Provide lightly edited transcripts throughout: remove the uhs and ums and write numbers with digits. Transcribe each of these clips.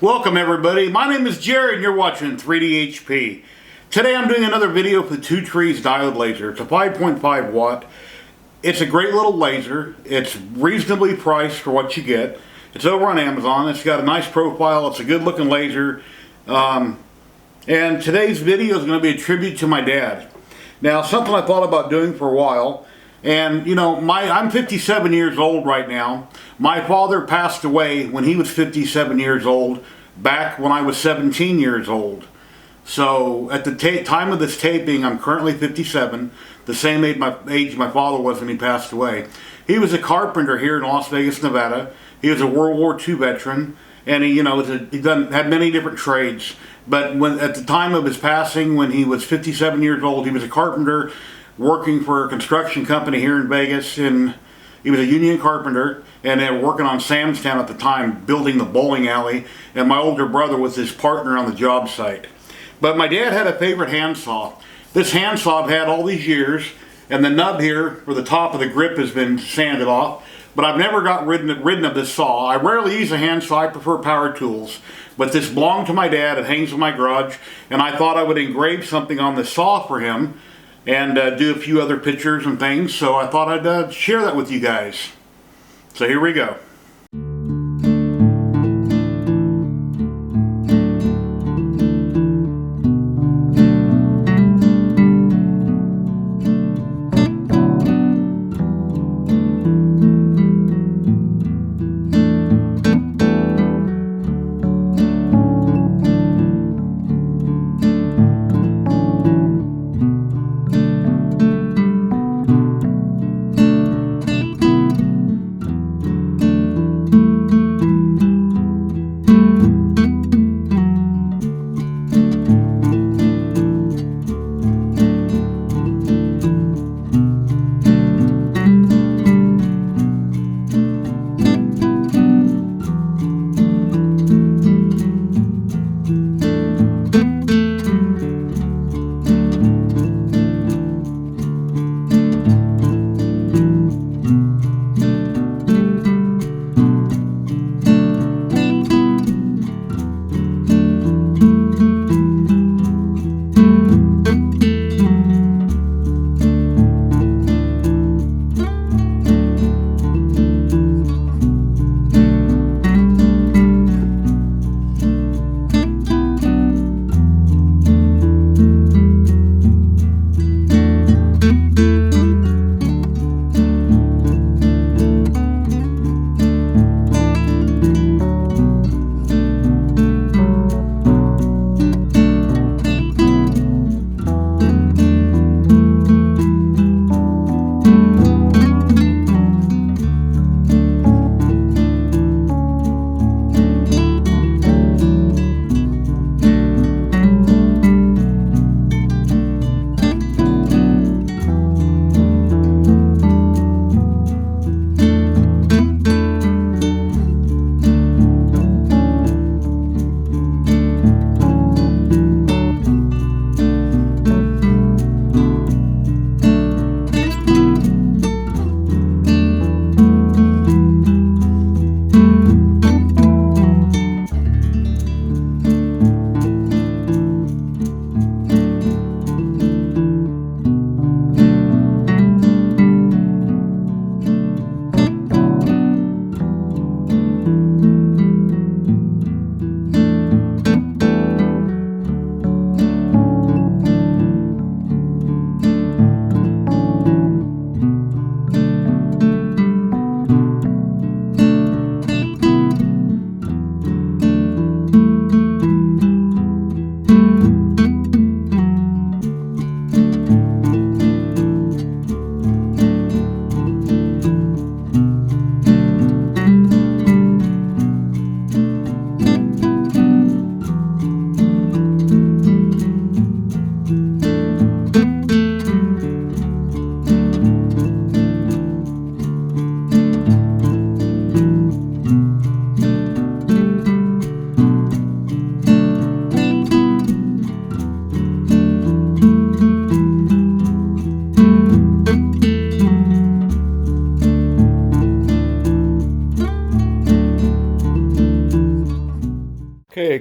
Welcome everybody, my name is Jerry and you're watching 3D HP. Today I'm doing another video for the TwoTrees diode laser. It's a 5.5 watt. It's a great little laser. It's reasonably priced for what you get. It's over on Amazon. It's got a nice profile. It's a good looking laser. And today's video is going to be a tribute to my dad. Now, something I thought about doing for a while. And, you know, I'm 57 years old right now. My father passed away when he was 57 years old, back when I was 17 years old. So, at the time of this taping, I'm currently 57, the same age my father was when he passed away. He was a carpenter here in Las Vegas, Nevada. He was a World War II veteran, and he had many different trades. But at the time of his passing, when he was 57 years old, he was a carpenter, working for a construction company here in Vegas, and he was a union carpenter, and they were working on Sam's Town at the time, building the bowling alley, and my older brother was his partner on the job site. But my dad had a favorite handsaw. This handsaw I've had all these years, and the nub here, where the top of the grip has been sanded off, but I've never got rid of this saw. I rarely use a handsaw, I prefer power tools. But this belonged to my dad, it hangs in my garage, and I thought I would engrave something on the saw for him, and do a few other pictures and things, so I thought I'd share that with you guys. So here we go.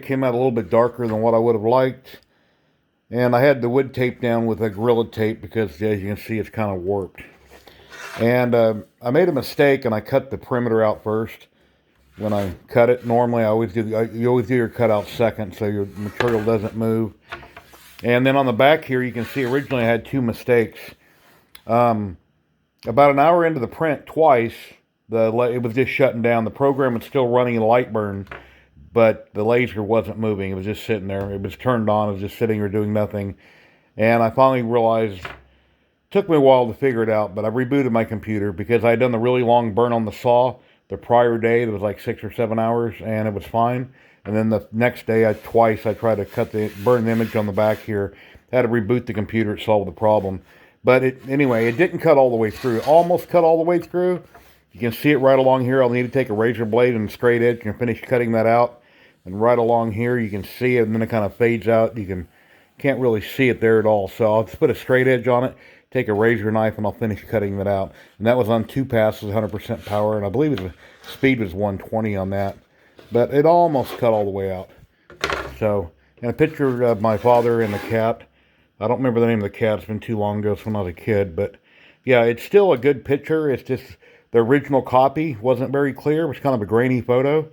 came out a little bit darker than what I would have liked. And I had the wood tape down with a Gorilla Tape because, as you can see, it's kind of warped. And I made a mistake, and I cut the perimeter out first. When I cut it, normally you always do your cutout second, so your material doesn't move. And then on the back here, you can see originally I had two mistakes. About an hour into the print, twice, it was just shutting down. The program was still running in Lightburn, but the laser wasn't moving. It was just sitting there. It was turned on. It was just sitting there doing nothing. And I finally realized, it took me a while to figure it out, but I rebooted my computer because I had done the really long burn on the saw the prior day. It was like 6 or 7 hours, and it was fine. And then the next day, I tried to burn the image on the back here. I had to reboot the computer to solve the problem. But anyway, it didn't cut all the way through. It almost cut all the way through. You can see it right along here. I'll need to take a razor blade and a straight edge and finish cutting that out. And right along here, you can see it, and then it kind of fades out. Can't really see it there at all. So I'll just put a straight edge on it, take a razor knife, and I'll finish cutting that out. And that was on 2 passes, 100% power, and I believe the speed was 120 on that. But it almost cut all the way out. So, and a picture of my father and the cat. I don't remember the name of the cat. It's been too long ago when I was a kid. But yeah, it's still a good picture. It's just the original copy wasn't very clear. It was kind of a grainy photo.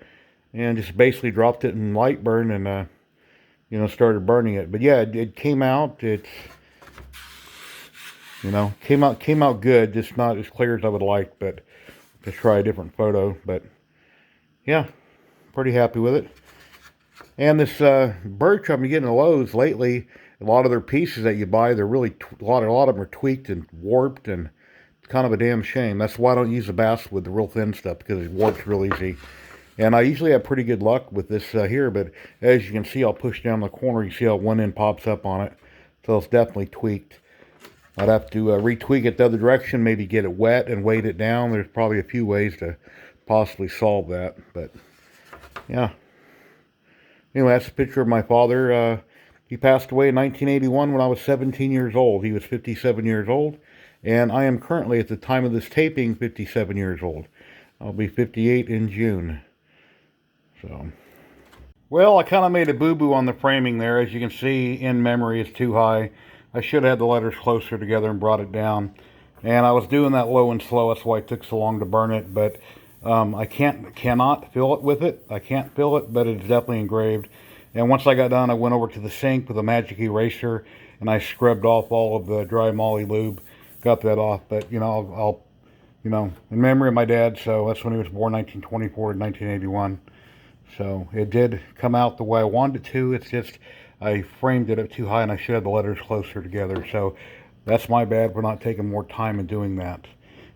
And just basically dropped it in Lightburn and, started burning it. But yeah, it came out. It's, came out good. Just not as clear as I would like. But let's try a different photo. But yeah, pretty happy with it. And this birch I've been getting at Lowe's lately, a lot of their pieces that you buy, they're really, a lot of them are tweaked and warped, and it's kind of a damn shame. That's why I don't use the basswood, the real thin stuff, because it warps real easy. And I usually have pretty good luck with this here, but as you can see, I'll push down the corner. You see how one end pops up on it. So it's definitely tweaked. I'd have to retweak it the other direction, maybe get it wet and weight it down. There's probably a few ways to possibly solve that, but yeah. Anyway, that's a picture of my father. He passed away in 1981 when I was 17 years old. He was 57 years old, and I am currently, at the time of this taping, 57 years old. I'll be 58 in June. So, well, I kind of made a boo-boo on the framing there. As you can see, in memory is too high. I should have had the letters closer together and brought it down. And I was doing that low and slow. That's why it took so long to burn it. But I cannot fill it with it. I can't fill it, but it's definitely engraved. And once I got done, I went over to the sink with a magic eraser, and I scrubbed off all of the dry moly lube. Got that off. But, I'll in memory of my dad, so that's when he was born, 1924 to 1981. So it did come out the way I wanted it to. It's just I framed it up too high, and I should have the letters closer together. So that's my bad for not taking more time in doing that.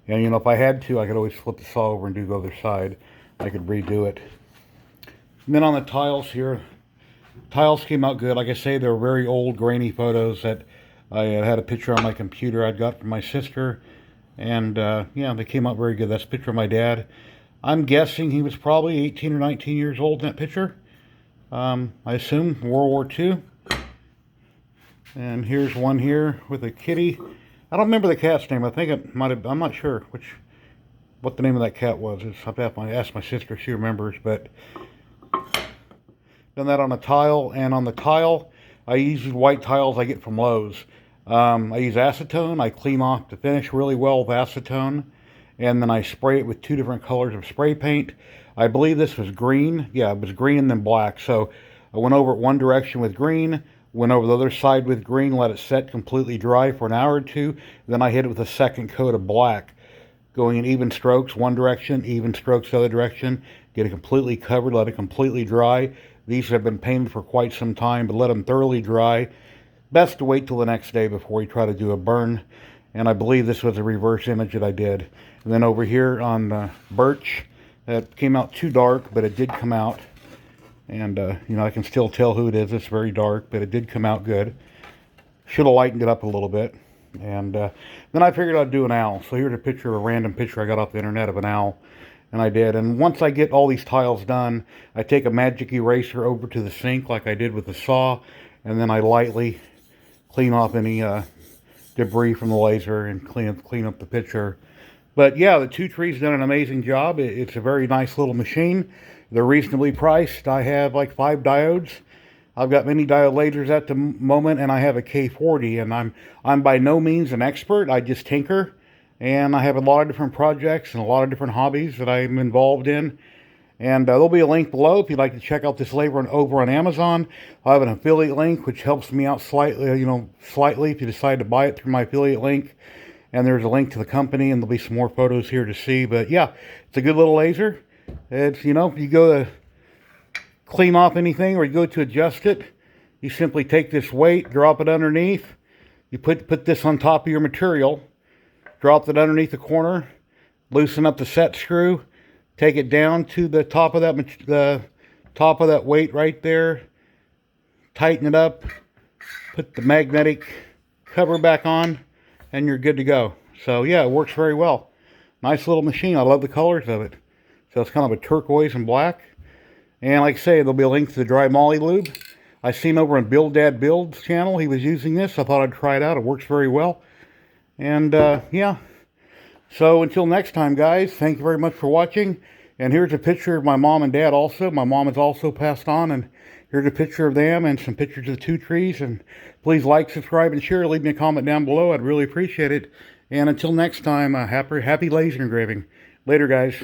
And, if I had to, I could always flip the saw over and do the other side. I could redo it. And then on the tiles here, tiles came out good. Like I say, they're very old, grainy photos that I had a picture on my computer I'd got from my sister. And, yeah, they came out very good. That's a picture of my dad. I'm guessing he was probably 18 or 19 years old in that picture. I assume World War II. And here's one here with a kitty. I don't remember the cat's name. I think it might have, I'm not sure what the name of that cat was. I'll have to ask my sister if she remembers. But done that on a tile. And on the tile, I use white tiles I get from Lowe's. I use acetone. I clean off the finish really well with acetone, and then I spray it with 2 different colors of spray paint. I believe this was green. Yeah, it was green and then black. So I went over it one direction with green, went over the other side with green, let it set completely dry for an hour or two. Then I hit it with a second coat of black, going in even strokes one direction, even strokes the other direction. Get it completely covered, let it completely dry. These have been painted for quite some time, but let them thoroughly dry. Best to wait till the next day before you try to do a burn. And I believe this was a reverse image that I did. And then over here on the birch, that came out too dark, but it did come out. And, I can still tell who it is. It's very dark, but it did come out good. Should have lightened it up a little bit. And then I figured I'd do an owl. So here's a picture of a random picture I got off the internet of an owl. And I did. And once I get all these tiles done, I take a magic eraser over to the sink like I did with the saw. And then I lightly clean off any debris from the laser and clean up the picture. But yeah, the TwoTrees done an amazing job. It's a very nice little machine. They're reasonably priced. I have like 5 diodes. I've got many diode lasers at the moment, and I have a K40, and I'm by no means an expert. I just tinker, and I have a lot of different projects and a lot of different hobbies that I'm involved in. And there'll be a link below if you'd like to check out this laser over on Amazon. I have an affiliate link which helps me out slightly, slightly if you decide to buy it through my affiliate link. And there's a link to the company, and there'll be some more photos here to see. But yeah, it's a good little laser. It's, if you go to clean off anything or you go to adjust it, you simply take this weight, drop it underneath. You put this on top of your material, drop it underneath the corner, loosen up the set screw, take it down to the top of that weight right there, tighten it up, put the magnetic cover back on, and you're good to go. So yeah, it works very well. Nice little machine. I love the colors of it. So it's kind of a turquoise and black. And like I say, there'll be a link to the dry moly lube. I seen over on Build Dad Build's channel, he was using this. I thought I'd try it out. It works very well. And yeah. So until next time, guys, thank you very much for watching. And here's a picture of my mom and dad also. My mom has also passed on, and here's a picture of them and some pictures of the TwoTrees. And please like, subscribe, and share. Leave me a comment down below. I'd really appreciate it. And until next time, happy laser engraving. Later, guys.